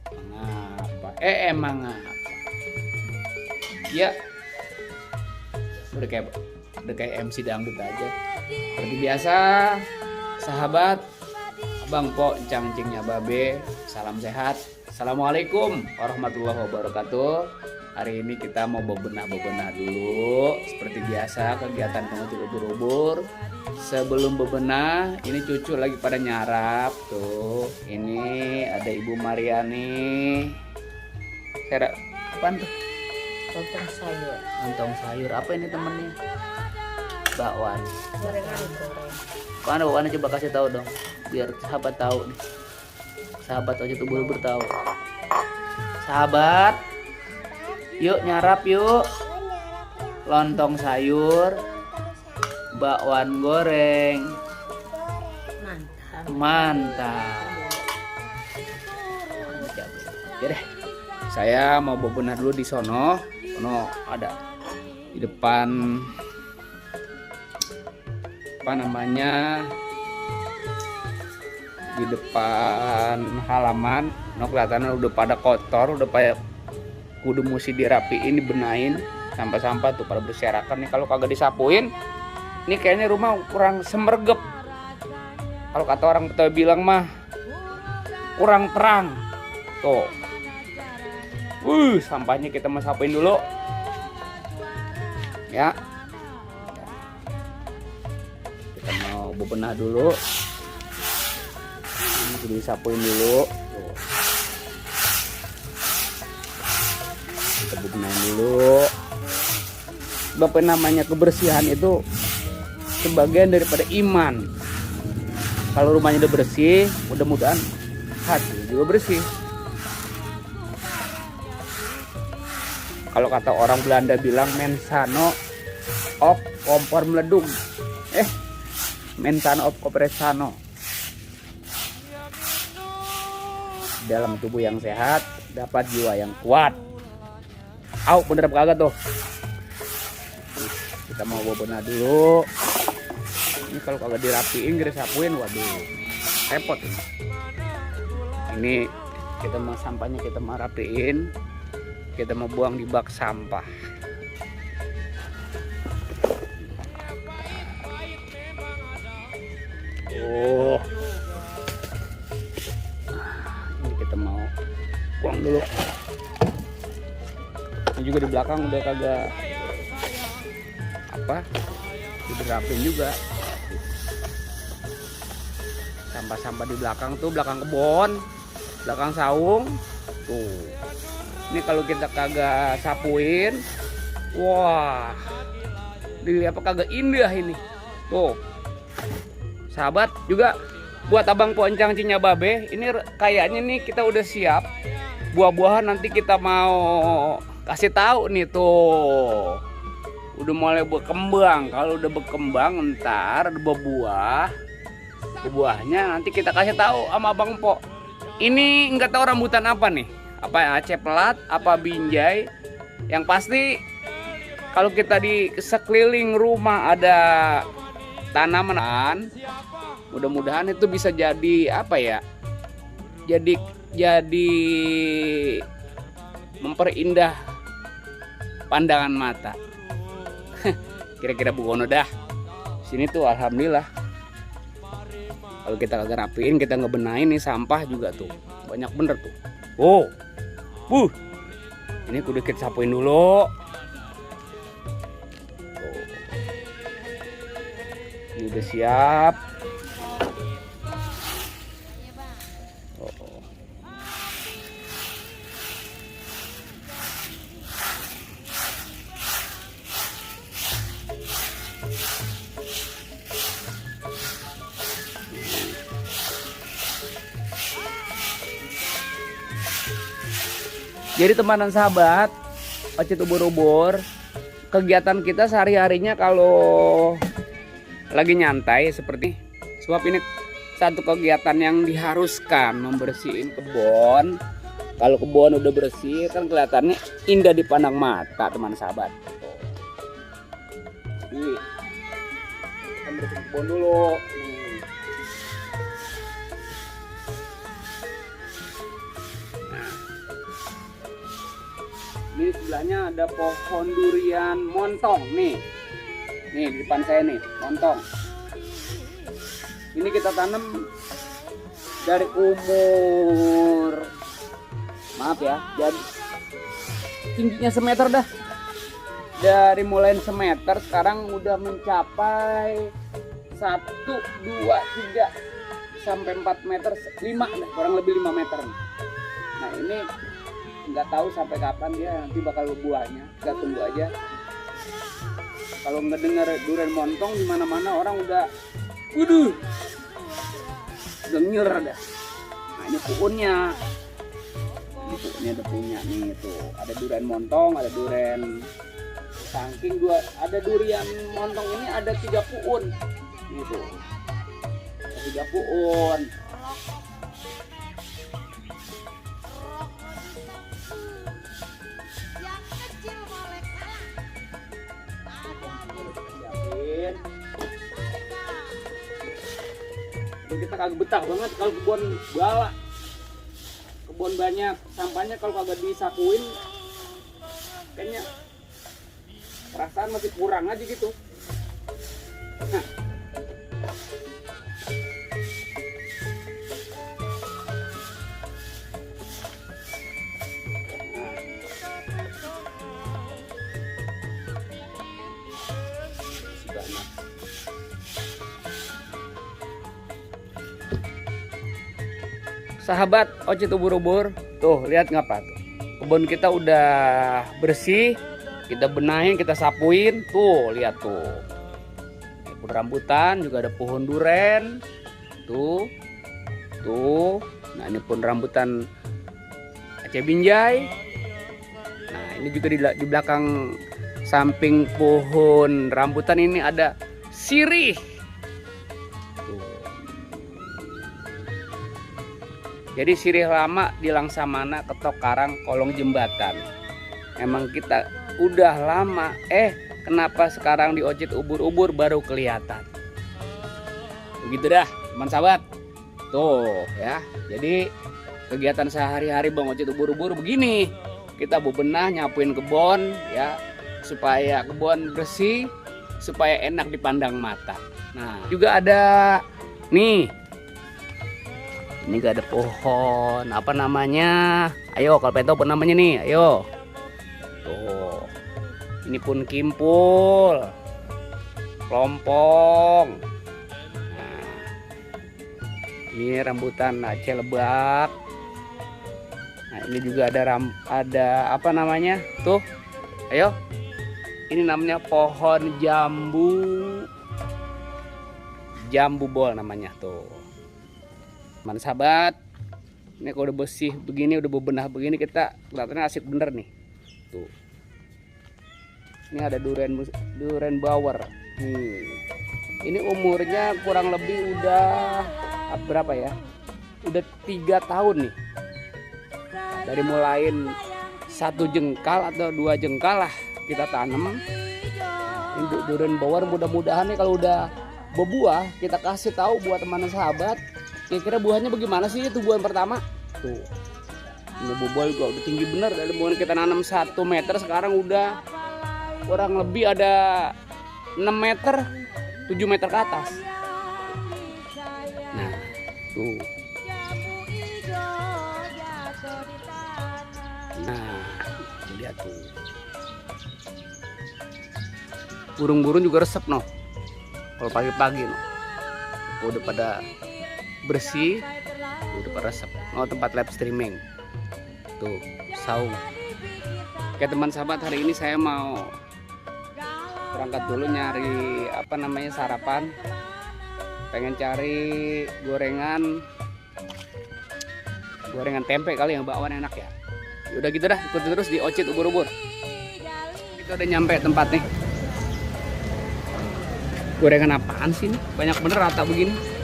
Mengapa? Emang apa? Ya, udah kayak MC dangdut aja. Seperti biasa, sahabat, Abang Po, Cangcingnya Babe, salam sehat. Assalamualaikum warahmatullahi wabarakatuh. Hari ini kita mau bebenah-bebenah dulu. Seperti biasa, kegiatan pengutil ubur-ubur. Sebelum bebenah, ini cucu lagi pada nyarap tuh. Ini ada Ibu Mariani. Saya apaan tuh? Lontong sayur. Lontong sayur. Apa ini temennya? Bakwan. Gorengan. Bakwan coba kasih tahu dong, biar sahabat tahu nih. Sahabat aja tuh ubur tahu. Sahabat, yuk nyarap yuk. Lontong sayur, bakwan goreng. Mantap. Ya deh, saya mau bebenah dulu di sono. Sono ada di depan apa namanya, di depan halaman. No, kelihatannya udah pada kotor, udah pada kudu mesti dirapiin, dibenahin. Sampah-sampah tuh pada berserakan nih, kalau kagak disapuin ini kayaknya rumah kurang semergep. Kalau kata orang Betawi bilang mah kurang terang. Tuh. Sampahnya kita mau sapuin dulu. Ya. Kita mau bebenah dulu. Ini kudu disapuin dulu. Tuh. Kita bebenahin dulu. Sebab namanya kebersihan itu sebagian daripada iman. Kalau rumahnya udah bersih, mudah-mudahan hati juga bersih. Kalau kata orang Belanda bilang mensano of kompor meledung. Mensano of kompresano. Dalam tubuh yang sehat dapat jiwa yang kuat. Au, bener apa kagak tuh? Kita mau bebenah dulu. Ini kalau kagak dirapiin, disapuin, waduh, repot. Ini kita mau sampahnya kita mau rapiin, kita mau buang di bak sampah. Ini kita mau buang dulu. Ini juga di belakang udah kagak apa, dirapin juga. Sampah-sampah di belakang tuh, belakang kebon, belakang saung tuh. Ini kalau kita kagak sapuin, wah, dilihat apa kagak indah ini tuh. Sahabat juga buat Abang Po Cangcingnya Babe, ini kayaknya nih kita udah siap buah-buahan, nanti kita mau kasih tahu nih tuh. Udah mulai berkembang. Kalau udah berkembang ntar berbuah, buahnya nanti kita kasih tahu sama Abang Po. Ini nggak tahu rambutan apa nih, apa Aceh pelat, apa binjai. Yang pasti kalau kita di sekeliling rumah ada tanaman, mudah-mudahan itu bisa jadi apa ya, jadi memperindah pandangan mata. Kira-kira bukono dah. Sini tuh alhamdulillah. Kalau kita kagak rapiin, kita ngebenahin nih sampah juga tuh. Banyak bener tuh. Ini kudu kita sapuin dulu. Tuh. Ini udah siap. Jadi teman dan sahabat, Ocit ubur-ubur, kegiatan kita sehari-harinya kalau lagi nyantai seperti, sebab ini satu kegiatan yang diharuskan membersihin kebun. Kalau kebun udah bersih kan kelihatannya indah dipandang mata teman sahabat. Jadi kita bersih kebun dulu. Nah, Ini sebelahnya ada pohon durian montong nih. Nih di depan saya nih, montong. Ini kita tanam dari umur, maaf ya, jadi tingginya semeter dah. Dari mulai semeter sekarang udah mencapai 1, 2, 3 sampai 4 meter, 5 dah, kurang lebih 5 meter. Nah ini nggak tahu sampai kapan dia nanti bakal buahnya, kita tunggu aja. Kalau ngedengar durian montong di mana-mana orang udah nyer dah. Nah ini puunnya, ini ada punya nih tuh, ada durian montong, ada durian sangking, ada durian montong ini ada 3 puun, gitu, ada 3 puun. Kita kagak betah banget kalau kebun bala, kebun banyak sampahnya, kalau kagak disapuin kayaknya perasaan masih kurang aja gitu. Nah, banyak. Sahabat Ocit ubur-ubur, tuh lihat ngapa tuh, kebun kita udah bersih, kita benahin, kita sapuin, tuh lihat tuh, kebun rambutan juga ada pohon duren, tuh, nah ini pun rambutan Aceh Binjai. Nah ini juga di belakang samping pohon rambutan ini ada sirih. Jadi sirih lama di Langsamana, Ketok Karang, Kolong Jembatan. Emang kita udah lama, kenapa sekarang di Ocit ubur-ubur baru kelihatan? Begitu dah, teman sahabat. Tuh ya, jadi kegiatan sehari-hari Bang Ocit ubur-ubur begini. Kita bebenah, nyapuin kebun ya, supaya kebun bersih, supaya enak dipandang mata. Nah, juga ada nih. Ini gak ada pohon, apa namanya? Ayo, kalau pengen tahu apa namanya nih, ayo. Tuh, ini pun kimpul, kelompong. Nah, ini rambutan Aceh Lebak. Nah, ini juga ada apa namanya? Tuh, ayo. Ini namanya pohon jambu bol namanya tuh. Teman sahabat, ini kalau udah bersih begini, udah bebenah begini, kita kelihatannya asik bener nih. Tuh, ini ada durian bawor. Ini umurnya kurang lebih udah berapa ya? Udah 3 tahun nih. Dari mulain 1 jengkal atau 2 jengkal lah kita tanam. Ini durian bawor, mudah-mudahan nih kalau udah berbuah kita kasih tahu buat teman sahabat. Kira-kira buahnya bagaimana sih itu buah pertama? Tuh, ini bobol juga udah tinggi bener. Dari mulai kita nanam 1 meter sekarang udah kurang lebih ada 6 meter, 7 meter ke atas. Nah, tuh. Nah, lihat tuh. Burung-burung juga resep noh. Kalau pagi-pagi noh. Udah pada bersih, udah pada resep. Mau tempat live streaming. Tuh, saung. Oke teman sahabat, hari ini saya mau berangkat dulu nyari apa namanya sarapan. Pengen cari gorengan tempe kali yang bakwan enak ya. Udah gitu dah, ikuti terus di Ocit ubur-ubur. Kita udah nyampe tempat nih. Gorengan apaan sih ini? Banyak bener rata begini.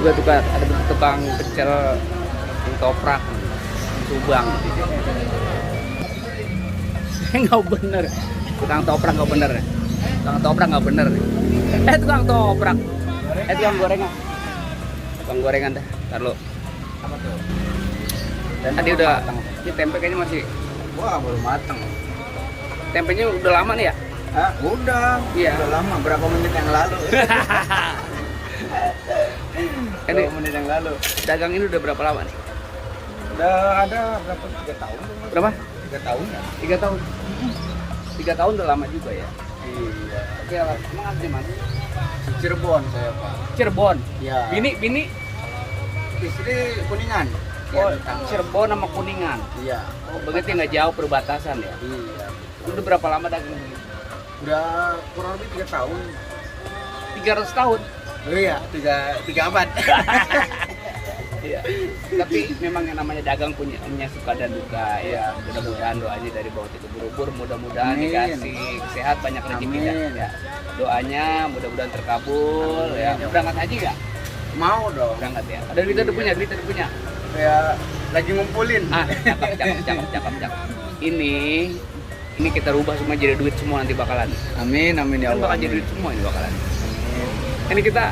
Juga ada tukang pecel, toprak, Subang. Nggak bener, tukang toprak nggak bener. Tukang toprak nggak bener. Tukang toprak. Tukang gorengan. Tukang gorengan dah. Ntar lu. Apa tuh? Tadi udah, ini tempe kayaknya masih, Wah, baru matang. tempenya udah lama nih ya? Hah? Udah. Iya. Udah lama, berapa menit yang lalu? Ini Berapa menit yang lalu? dagang ini udah berapa lama nih? Udah ada berapa? 3 tahun. Berapa? 3 tahun ya? 3 tahun. 3 tahun udah lama juga ya. Iya. Oke lah, emang asli mana? Cirebon saya, Pak. Cirebon. Iya. Bini. Istri Kuningan. Oh, Iya, tetangga. Cirebon sama Kuningan. Iya. Oh, berarti nggak jauh perbatasan ya? Iya. Udah berapa lama dagang begini? Udah kurang lebih 3 tahun. 300 tahun. Oh iya, 3 abad. Iya. Tapi memang yang namanya dagang punya suka dan duka ya. Mudah-mudahan doanya dari bawah itu berubur, mudah-mudahan Amin. dikasih sehat, banyak rezekinya Amin. ya. Doanya mudah-mudahan terkabul ya. Amin. Berangkat haji nggak? Mau dong. Berangkat ya. Ada duit udah punya. Saya lagi ngumpulin. Ah, cakep. Ini kita rubah semua jadi duit semua nanti bakalan. Amin, amin ya Kan Allah. bakal jadi duit semua ini bakalan. Amin. Ini kita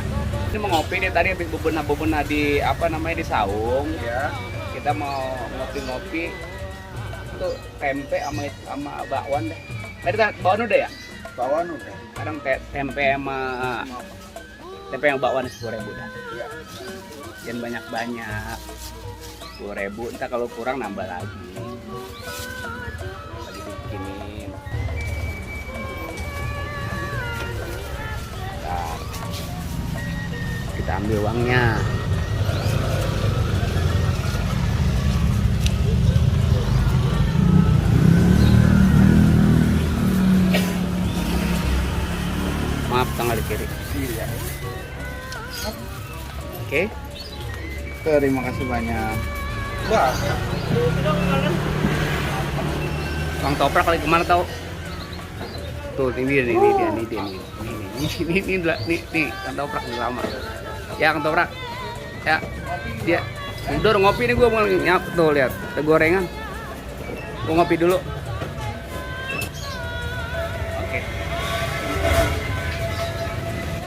mau ngopi nih, tadi habis bebenah di apa namanya di saung. Ya. Kita mau ngopi-ngopi. Itu tempe sama bakwan deh. Tadi bakwan udah ya? Bakwan udah. Sekarang tempe sama tempe yang bakwan 10.000 dah. Iya. Jangan banyak-banyak. 10.000, entah kalau kurang nambah lagi. Lagi dibikinin. Bentar. Kita ambil uangnya. Maaf, tanggal di kiri. Iya. Oke. Terima kasih banyak. Wah, Bang Toprak lagi kemana tahu? Tuh, ini dia. Ini Kang Toprak udah lama. Ya, Kang Toprak. Ya, dia udah ngopi nih, gua mau nyap tuh, lihat ada gorengan. Gua ngopi dulu.